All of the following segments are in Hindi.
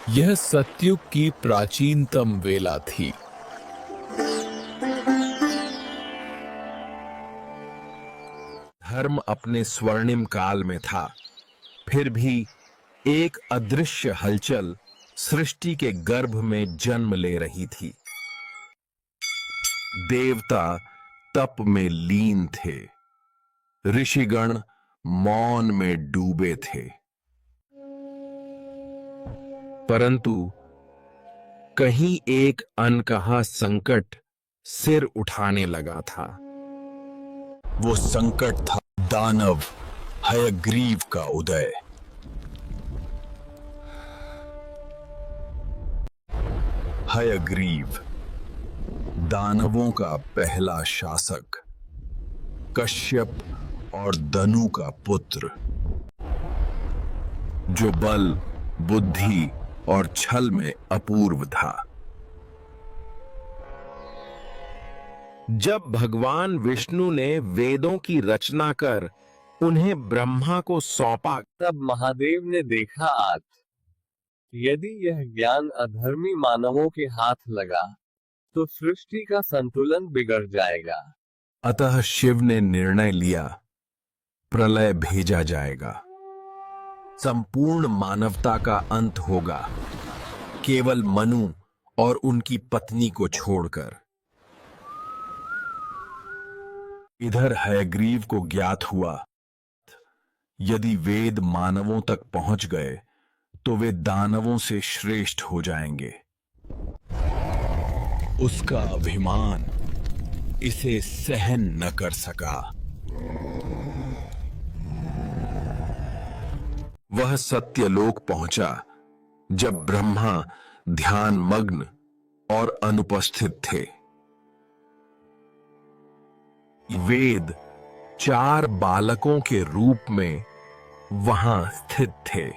यह सतयुग की प्राचीनतम वेला थी। धर्म अपने स्वर्णिम काल में था, फिर भी एक अदृश्य हलचल सृष्टि के गर्भ में जन्म ले रही थी। देवता तप में लीन थे, ऋषिगण मौन में डूबे थे, परंतु कहीं एक अनकहा संकट सिर उठाने लगा था। वो संकट था दानव हयग्रीव का उदय। हयग्रीव, दानवों का पहला शासक, कश्यप और दनु का पुत्र, जो बल, बुद्धि और छल में अपूर्व था। जब भगवान विष्णु ने वेदों की रचना कर उन्हें ब्रह्मा को सौंपा, तब महादेव ने देखा यदि यह ज्ञान अधर्मी मानवों के हाथ लगा तो सृष्टि का संतुलन बिगड़ जाएगा। अतः शिव ने निर्णय लिया, प्रलय भेजा जाएगा, संपूर्ण मानवता का अंत होगा, केवल मनु और उनकी पत्नी को छोड़कर। इधर हयग्रीव को ज्ञात हुआ, यदि वेद मानवों तक पहुंच गए तो वे दानवों से श्रेष्ठ हो जाएंगे। उसका अभिमान इसे सहन न कर सका। वह सत्यलोक पहुंचा जब ब्रह्मा ध्यान मग्न और अनुपस्थित थे। वेद 4 बालकों के रूप में वहां स्थित थे।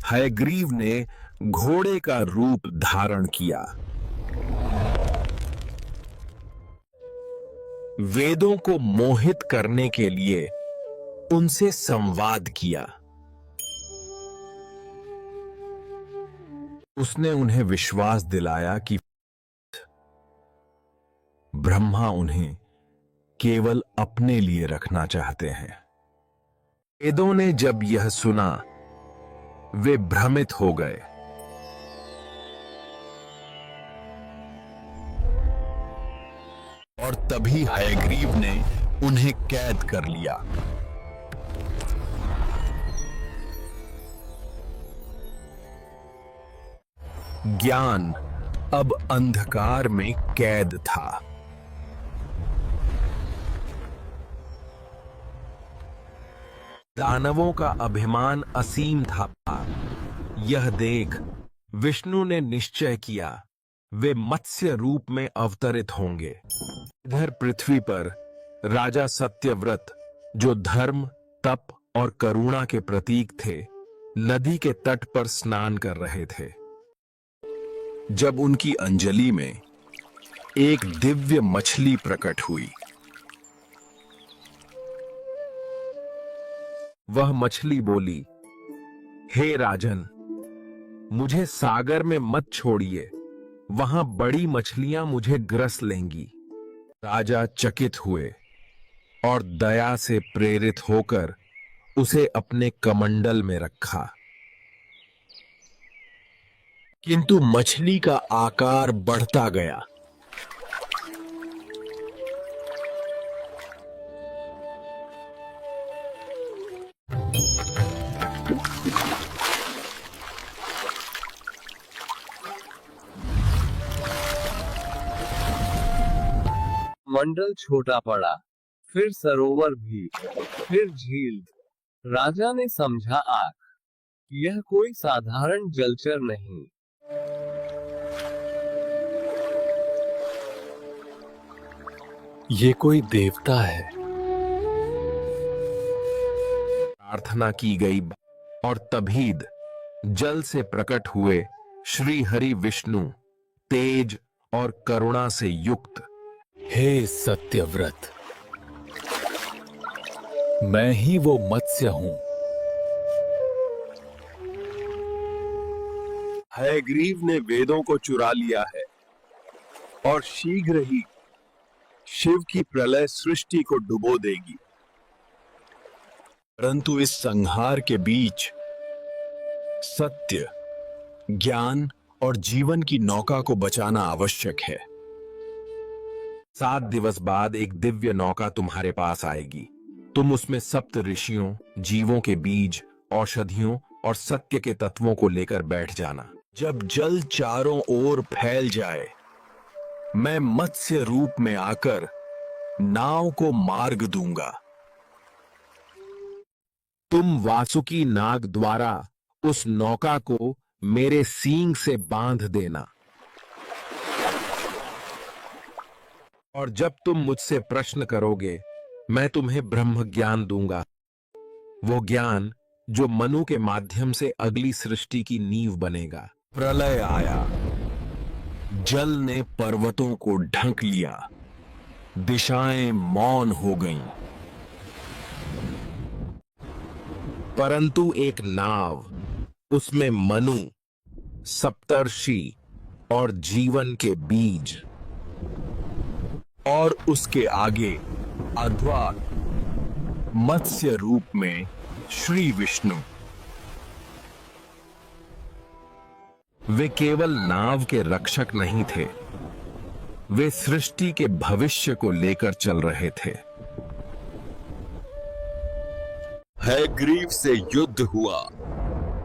हयग्रीव ने घोड़े का रूप धारण किया। वेदों को मोहित करने के लिए उनसे संवाद किया। उसने उन्हें विश्वास दिलाया कि ब्रह्मा उन्हें केवल अपने लिए रखना चाहते हैं। वेदों ने जब यह सुना, वे भ्रमित हो गए। और तभी हयग्रीव ने उन्हें कैद कर लिया। ज्ञान अब अंधकार में कैद था। दानवों का अभिमान असीम था। यह देख विष्णु ने निश्चय किया, वे मत्स्य रूप में अवतरित होंगे। इधर पृथ्वी पर राजा सत्यव्रत, जो धर्म, तप और करुणा के प्रतीक थे, नदी के तट पर स्नान कर रहे थे। जब उनकी अंजलि में एक दिव्य मछली प्रकट हुई। वह मछली बोली, हे राजन, मुझे सागर में मत छोड़िए, वहां बड़ी मछलियां मुझे ग्रस लेंगी। राजा चकित हुए और दया से प्रेरित होकर उसे अपने कमंडल में रखा। किंतु मछली का आकार बढ़ता गया। मंडल छोटा पड़ा, फिर सरोवर भी, फिर झील। राजा ने समझा यह कोई साधारण जलचर नहीं, ये कोई देवता है। प्रार्थना की गई और तभीद जल से प्रकट हुए श्री हरि विष्णु, तेज और करुणा से युक्त। हे सत्यव्रत, मैं ही वो मत्स्य हूं। हयग्रीव ने वेदों को चुरा लिया है और शीघ्र ही शिव की प्रलय सृष्टि को डुबो देगी। परंतु इस संहार के बीच सत्य, ज्ञान और जीवन की नौका को बचाना आवश्यक है। 7 दिवस बाद एक दिव्य नौका तुम्हारे पास आएगी। तुम उसमें सप्त ऋषियों, जीवों के बीज, औषधियों और सत्य के तत्वों को लेकर बैठ जाना। जब जल चारों ओर फैल जाए, मैं मत्स्य रूप में आकर नाव को मार्ग दूंगा। तुम वासुकी नाग द्वारा उस नौका को मेरे सींग से बांध देना। और जब तुम मुझसे प्रश्न करोगे, मैं तुम्हें ब्रह्म ज्ञान दूंगा, वो ज्ञान जो मनु के माध्यम से अगली सृष्टि की नींव बनेगा। प्रलय आया, जल ने पर्वतों को ढक लिया, दिशाएं मौन हो गईं। परंतु एक नाव, उसमें मनु, सप्तर्षि और जीवन के बीज, और उसके आगे अध्वात, मत्स्य रूप में श्री विष्णु। वे केवल नाव के रक्षक नहीं थे, वे सृष्टि के भविष्य को लेकर चल रहे थे। हयग्रीव से युद्ध हुआ।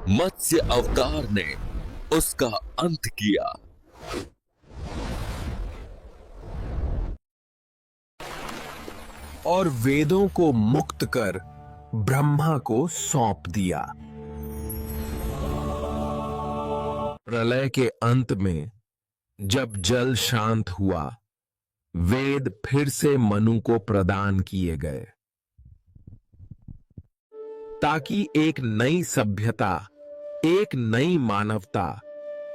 मत्स्य अवतार ने उसका अंत किया। और वेदों को मुक्त कर ब्रह्मा को सौंप दिया। प्रलय के अंत में जब जल शांत हुआ, वेद फिर से मनु को प्रदान किए गए, ताकि एक नई सभ्यता, एक नई मानवता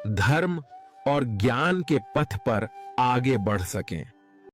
धर्म और ज्ञान के पथ पर आगे बढ़ सकें।